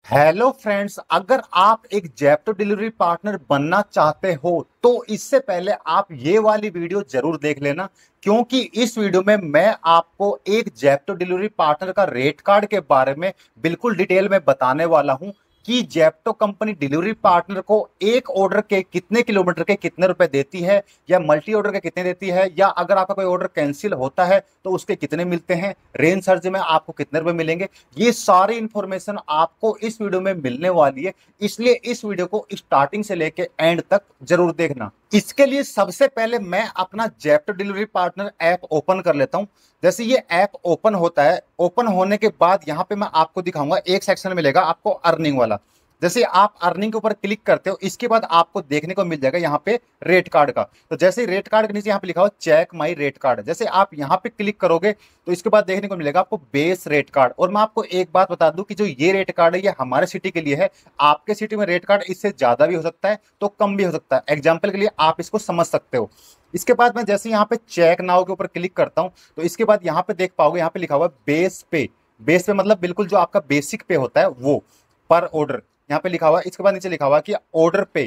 Hello friends, अगर आप एक जेप्टो डिलीवरी पार्टनर बनना चाहते हो तो इससे पहले आप ये वाली वीडियो जरूर देख लेना, क्योंकि इस वीडियो में मैं आपको एक जेप्टो डिलीवरी पार्टनर का रेट कार्ड के बारे में बिल्कुल डिटेल में बताने वाला हूं कि जेप्टो कंपनी डिलीवरी पार्टनर को एक ऑर्डर के कितने किलोमीटर के कितने रुपए देती है, या मल्टी ऑर्डर के कितने देती है, या अगर आपका कोई ऑर्डर कैंसिल होता है तो उसके कितने मिलते हैं, रेंज सर्च में आपको कितने रुपए मिलेंगे। ये सारी इंफॉर्मेशन आपको इस वीडियो में मिलने वाली है, इसलिए इस वीडियो को स्टार्टिंग से लेके एंड तक जरूर देखना। इसके लिए सबसे पहले मैं अपना Zepto delivery partner app open कर लेता हूं। जैसे ये ऐप ओपन होता है, ओपन होने के बाद यहां पे मैं आपको दिखाऊंगा, एक सेक्शन मिलेगा आपको अर्निंग वाला। जैसे आप अर्निंग के ऊपर क्लिक करते हो, इसके बाद आपको देखने को मिल जाएगा यहाँ पे रेट कार्ड का। तो जैसे ही रेट कार्ड के नीचे यहाँ पे लिखा हो चेक माई रेट कार्ड, जैसे आप यहाँ पे क्लिक करोगे तो इसके बाद देखने को मिलेगा आपको बेस रेट कार्ड। और मैं आपको एक बात बता दूं कि जो ये रेट कार्ड है ये हमारे सिटी के लिए है। आपके सिटी में रेट कार्ड इससे ज्यादा भी हो सकता है तो कम भी हो सकता है, एग्जाम्पल के लिए आप इसको समझ सकते हो। इसके बाद मैं जैसे यहाँ पे चेक नाउ के ऊपर क्लिक करता हूं तो इसके बाद यहाँ पे देख पाओगे, यहाँ पे लिखा हुआ है बेस पे। बेस पे मतलब बिल्कुल जो आपका बेसिक पे होता है वो, पर ऑर्डर यहाँ पे लिखा हुआ है। इसके बाद नीचे लिखा हुआ कि ऑर्डर पे,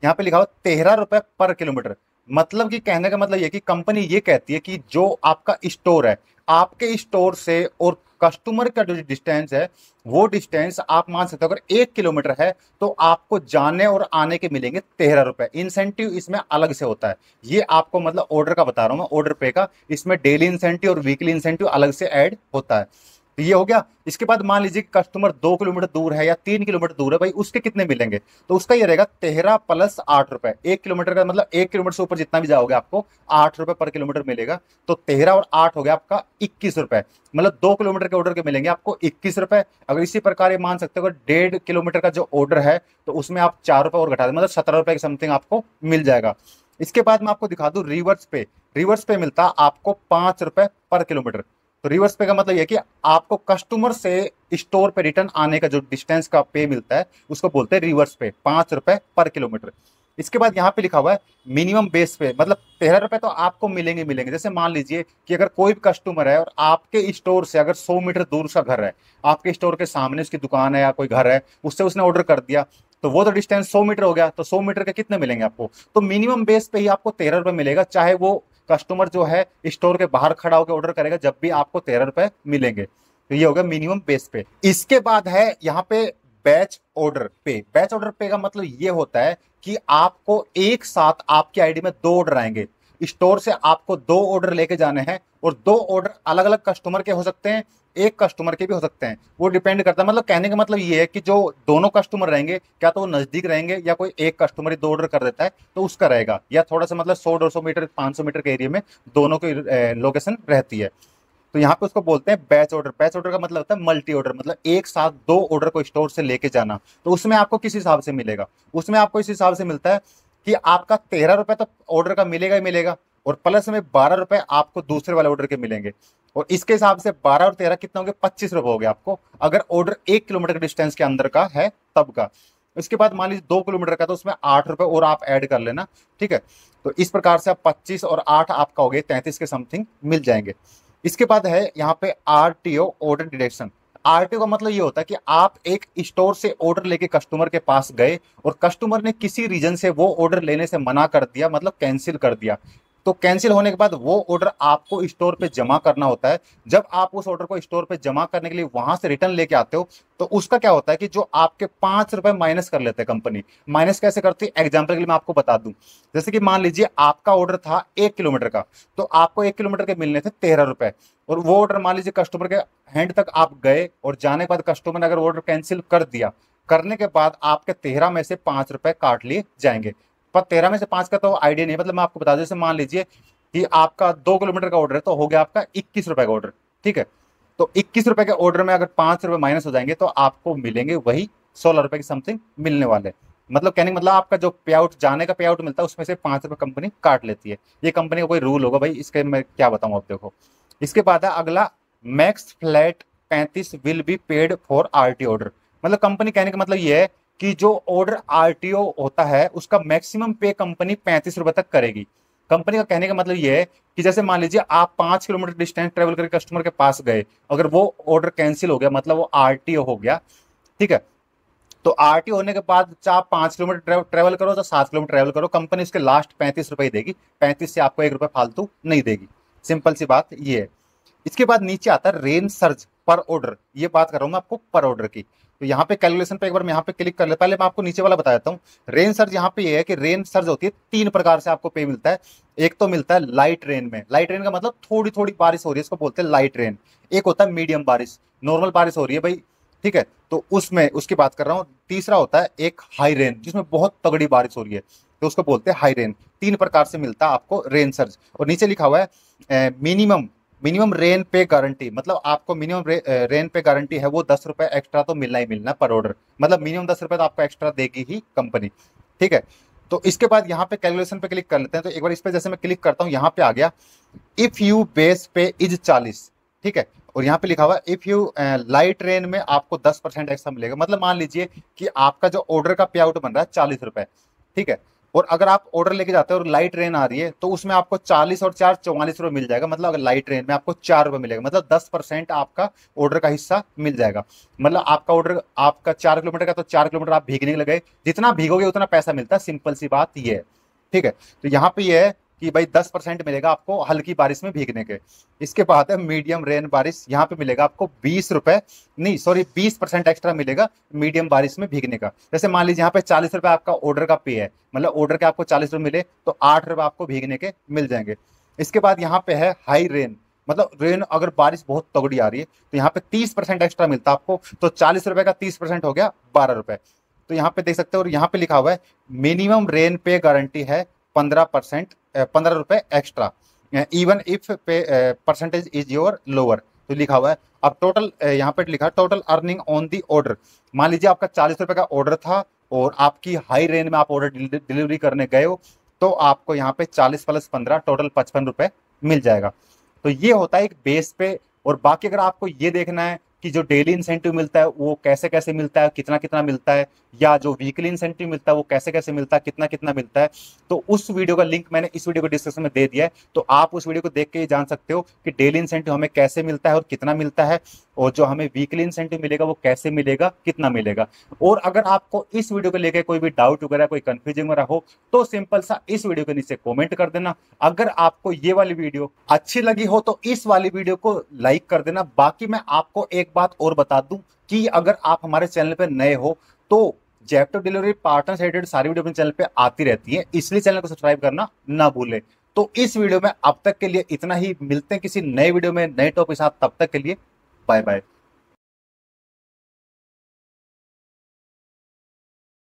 यहाँ पे लिखा हुआ 13 रुपए पर किलोमीटर। मतलब कि कहने का मतलब ये कि कंपनी ये कहती है कि जो आपका स्टोर है, आपके स्टोर से और कस्टमर का जो डिस्टेंस है वो डिस्टेंस आप मान सकते हो, अगर 1 किलोमीटर है तो आपको जाने और आने के मिलेंगे 13 रुपए। इंसेंटिव इसमें अलग से होता है, ये आपको मतलब ऑर्डर का बता रहा हूं मैं, ऑर्डर पे का। इसमें डेली इंसेंटिव और वीकली इंसेंटिव अलग से ऐड होता है। तो ये हो गया। इसके बाद मान लीजिए कस्टमर 2 किलोमीटर दूर है या 3 किलोमीटर दूर है, भाई उसके कितने मिलेंगे? तो उसका ये रहेगा 13 + 8 रुपए। 1 किलोमीटर का मतलब 1 किलोमीटर से ऊपर जितना भी जाओगे आपको 8 रुपए पर किलोमीटर मिलेगा। तो 13 और 8 हो गया आपका 21 रुपए। मतलब 2 किलोमीटर के ऑर्डर के मिलेंगे आपको 21 रुपए। अगर इसी प्रकार ये मान सकते हो, अगर 1.5 किलोमीटर का जो ऑर्डर है तो उसमें आप 4 रुपए और घटा दें, मतलब 17 रुपए के समथिंग आपको मिल जाएगा। इसके बाद मैं आपको दिखा दूं रिवर्स पे। रिवर्स पे मिलता आपको 5 रुपए पर किलोमीटर। तो रिवर्स पे का मतलब यह कि आपको कस्टमर से स्टोर पे रिटर्न आने का जो डिस्टेंस का पे मिलता है उसको बोलते हैं रिवर्स पे, 5 रुपए पर किलोमीटर। इसके बाद यहाँ पे लिखा हुआ है मिनिमम बेस पे, मतलब 13 रुपए तो आपको मिलेंगे मिलेंगे। जैसे मान लीजिए कि अगर कोई भी कस्टमर है और आपके स्टोर से अगर 100 मीटर दूर उसका घर है, आपके स्टोर के सामने उसकी दुकान है या कोई घर है, उससे उसने ऑर्डर कर दिया, तो वो तो डिस्टेंस 100 मीटर हो गया। तो 100 मीटर के कितने मिलेंगे आपको? तो मिनिमम बेस पे ही आपको 13 रुपए मिलेगा, चाहे वो कस्टमर जो है स्टोर के बाहर खड़ा होकर ऑर्डर करेगा, जब भी आपको 13 रुपए मिलेंगे। तो ये होगा मिनिमम बेस पे। इसके बाद है यहाँ पे बैच ऑर्डर पे। बैच ऑर्डर पे का मतलब ये होता है कि आपको एक साथ आपकी आईडी में 2 ऑर्डर आएंगे। स्टोर से आपको 2 ऑर्डर लेके जाने हैं, और 2 ऑर्डर अलग अलग कस्टमर के हो सकते हैं, एक कस्टमर के भी हो सकते हैं, वो डिपेंड करता है। मतलब कहने का मतलब ये है कि जो दोनों कस्टमर रहेंगे, क्या तो वो नजदीक रहेंगे, या कोई एक कस्टमर ही 2 ऑर्डर कर देता है तो उसका रहेगा, या थोड़ा सा मतलब 100-150 मीटर 500 मीटर के एरिया में दोनों की लोकेशन रहती है। तो यहाँ पे उसको बोलते हैं बैच ऑर्डर। बैच ऑर्डर का मतलब होता है मल्टी ऑर्डर, मतलब एक साथ 2 ऑर्डर को स्टोर से लेके जाना। तो उसमें आपको किस हिसाब से मिलेगा? उसमें आपको इस हिसाब से मिलता है कि आपका 13 रुपए तो ऑर्डर का मिलेगा ही मिलेगा, और प्लस में 12 रुपए आपको दूसरे वाले ऑर्डर के मिलेंगे। और इसके हिसाब से 12 और 13 कितना हो गया? 25 रुपए हो गया आपको, अगर ऑर्डर 1 किलोमीटर के डिस्टेंस के अंदर का है तब का। इसके बाद मान लीजिए 2 किलोमीटर का, तो उसमें 8 रुपए और आप ऐड कर लेना, ठीक है। तो इस प्रकार से आप 25 और 8 आपका हो गया 33 के समथिंग मिल जाएंगे। इसके बाद है यहाँ पे आरटीओ, ऑर्डर डिडक्शन। आरटीओ का मतलब ये होता है कि आप एक स्टोर से ऑर्डर लेके कस्टमर के पास गए और कस्टमर ने किसी रीजन से वो ऑर्डर लेने से मना कर दिया, मतलब कैंसिल कर दिया। तो कैंसिल होने के बाद वो ऑर्डर आपको स्टोर पे जमा करना होता है। जब आप उस ऑर्डर को स्टोर पे जमा करने के लिए वहां से रिटर्न लेके आते हो, तो उसका क्या होता है कि जो आपके 5 रुपए माइनस कर लेते हैं कंपनी। माइनस कैसे करती है, एग्जाम्पल के लिए मैं आपको बता दूं। जैसे कि मान लीजिए आपका ऑर्डर था 1 किलोमीटर का, तो आपको 1 किलोमीटर के मिलने थे 13 रुपए, और वो ऑर्डर मान लीजिए कस्टमर के हैंड तक आप गए, और जाने के बाद कस्टमर ने अगर ऑर्डर कैंसिल कर दिया, करने के बाद आपके 13 में से 5 रुपए काट लिए जाएंगे। पर 13 में से 5 का तो आइडिया नहीं, मतलब मैं आपको बता दूं, जैसे मान लीजिए कि आपका 2 किलोमीटर का ऑर्डर है, तो हो गया आपका 21 रुपए का ऑर्डर, ठीक है। तो 21 रुपए के ऑर्डर में अगर 5 रुपए माइनस हो जाएंगे तो आपको मिलेंगे वही 16 रुपए की समथिंग मिलने वाले। मतलब कहने का मतलब आपका जो पे आउट, जाने का पे आउट मिलता है, उसमें से 5 रुपए कंपनी काट लेती है। ये कंपनी का कोई रूल होगा भाई, इसके मैं क्या बताऊं आप देखो। इसके बाद है अगला, max flat 35 will be paid for RT order. मतलब कंपनी कहने का मतलब ये है कि जो ऑर्डर आरटीओ होता है उसका मैक्सिमम पे कंपनी 35 रुपए तक करेगी। कंपनी का कहने का मतलब ये है कि जैसे मान लीजिए आप 5 किलोमीटर डिस्टेंस ट्रेवल करके कस्टमर के पास गए, अगर वो ऑर्डर कैंसिल हो गया, मतलब वो आरटीओ हो गया, ठीक है, तो आरटी होने के बाद चाहे 5 किलोमीटर ट्रेवल करो तो 7 किलोमीटर ट्रेवल करो, कंपनी उसके लास्ट 35 रुपए देगी, 35 से आपको 1 रुपए फालतू नहीं देगी। सिंपल सी बात ये है। इसके बाद नीचे आता है रेन सर्ज पर ऑर्डर, ये बात कर रहा हूं मैं आपको पर ऑर्डर की। तो यहाँ पे कैलकुलेशन पे एक बार मैं यहाँ पे क्लिक कर ले, पहले मैं आपको नीचे वाला बता देता हूँ। रेन सर्ज यहाँ पे ये है कि रेन सर्ज होती है 3 प्रकार से आपको पे मिलता है। एक तो मिलता है लाइट रेन में, लाइट रेन का मतलब थोड़ी थोड़ी बारिश हो रही है, इसको बोलते हैं लाइट रेन। एक होता है मीडियम बारिश, नॉर्मल बारिश हो रही है भाई, ठीक है, तो उसमें उसकी बात कर रहा हूँ। तीसरा होता है एक हाई रेन, जिसमें बहुत तगड़ी बारिश हो रही है, तो उसको बोलते हैं हाई रेन। 3 प्रकार से मिलता है आपको रेन सर्ज। और नीचे लिखा हुआ है मिनिमम रेन पे गारंटी, मतलब आपको मिनिमम रेन पे गारंटी है वो 10 रुपए एक्स्ट्रा तो मिलना ही मिलना पर ऑर्डर, मतलब मिनिमम 10 रुपए तो आपको एक्स्ट्रा देगी ही कंपनी, ठीक है। तो इसके बाद यहाँ पे कैलकुलेशन पे क्लिक कर लेते हैं। तो एक बार इस पे जैसे मैं क्लिक करता हूँ, यहाँ पे आ गया इफ यू बेस पे इज 40, ठीक है। और यहाँ पे लिखा हुआ इफ यू लाइट रेन में आपको 10% एक्स्ट्रा मिलेगा। मतलब मान लीजिए कि आपका जो ऑर्डर का पे आउट बन रहा है 40 रुपए, ठीक है, और अगर आप ऑर्डर लेके जाते हो और लाइट रेन आ रही है तो उसमें आपको 40 और 4 44 रुपए मिल जाएगा। मतलब अगर लाइट रेन में आपको 4 रुपए मिलेगा, मतलब 10% आपका ऑर्डर का हिस्सा मिल जाएगा। मतलब आपका ऑर्डर आपका 4 किलोमीटर का, तो 4 किलोमीटर आप भीगने लगे, जितना भीगोगे उतना पैसा मिलता है। सिंपल सी बात ये है, ठीक है। तो यहाँ पे ये है कि भाई 10% मिलेगा आपको हल्की बारिश में भीगने के। इसके बाद है मीडियम रेन बारिश, यहाँ पे मिलेगा आपको 20 रुपए, नहीं सॉरी 20% एक्स्ट्रा मिलेगा मीडियम बारिश में भीगने का। जैसे मान लीजिए यहाँ पे 40 रुपए आपका ऑर्डर का पे है, मतलब ऑर्डर के आपको 40 रुपए मिले तो 8 रुपए आपको भीगने के मिल जाएंगे। इसके बाद यहाँ पे है हाई रेन, मतलब रेन अगर बारिश बहुत तगड़ी आ रही है तो यहाँ पे 30% एक्स्ट्रा मिलता है आपको। तो 40 रुपए का 30% हो गया 12 रुपए। तो यहाँ पे देख सकते हो, और यहाँ पे लिखा हुआ है मिनिमम रेन पे गारंटी है 15 रुपए एक्स्ट्रा, इवन इफ पे परसेंटेज इज योर लोअर। तो लिखा हुआ है अब टोटल, यहाँ पे लिखा है total earning on the order. मान लीजिए आपका 40 रुपए का ऑर्डर था और आपकी हाई रेंज में आप ऑर्डर डिलीवरी करने गए हो, तो आपको यहाँ पे 40 + 15 टोटल 55 रुपए मिल जाएगा। तो ये होता है एक बेस पे। और बाकी अगर आपको ये देखना है कि जो डेली इंसेंटिव मिलता है वो कैसे कैसे मिलता है, कितना कितना मिलता है, या जो वीकली इंसेंटिव मिलता है वो कैसे कैसे मिलता है, कितना कितना मिलता है, तो उस वीडियो का लिंक मैंने इस वीडियो को डिस्क्रिप्शन में दे दिया है। तो आप उस वीडियो को देख के ही जान सकते हो कि डेली इंसेंटिव हमें कैसे मिलता है और कितना मिलता है, और जो हमें वीकली इंसेंटिव मिलेगा वो कैसे मिलेगा, कितना मिलेगा। और अगर आपको इस वीडियो को लेकर कोई भी डाउट वगैरह, कोई कंफ्यूजन वगैरह हो, तो सिंपल सा इस वीडियो के नीचे कमेंट कर देना। अगर आपको ये वाली वीडियो अच्छी लगी हो तो इस वाली वीडियो को लाइक कर देना। बाकी मैं आपको एक बात और बता दूं कि अगर आप हमारे चैनल पे नए हो तो जेप्टो डिलीवरी पार्टनर से रिलेटेड सारी वीडियो अपने चैनल पे आती रहती है, इसलिए चैनल को सब्सक्राइब करना ना भूलें। तो इस वीडियो में अब तक के लिए इतना ही, मिलते हैं किसी नए वीडियो में नए टॉपिक के साथ, तब तक के लिए बाय बाय।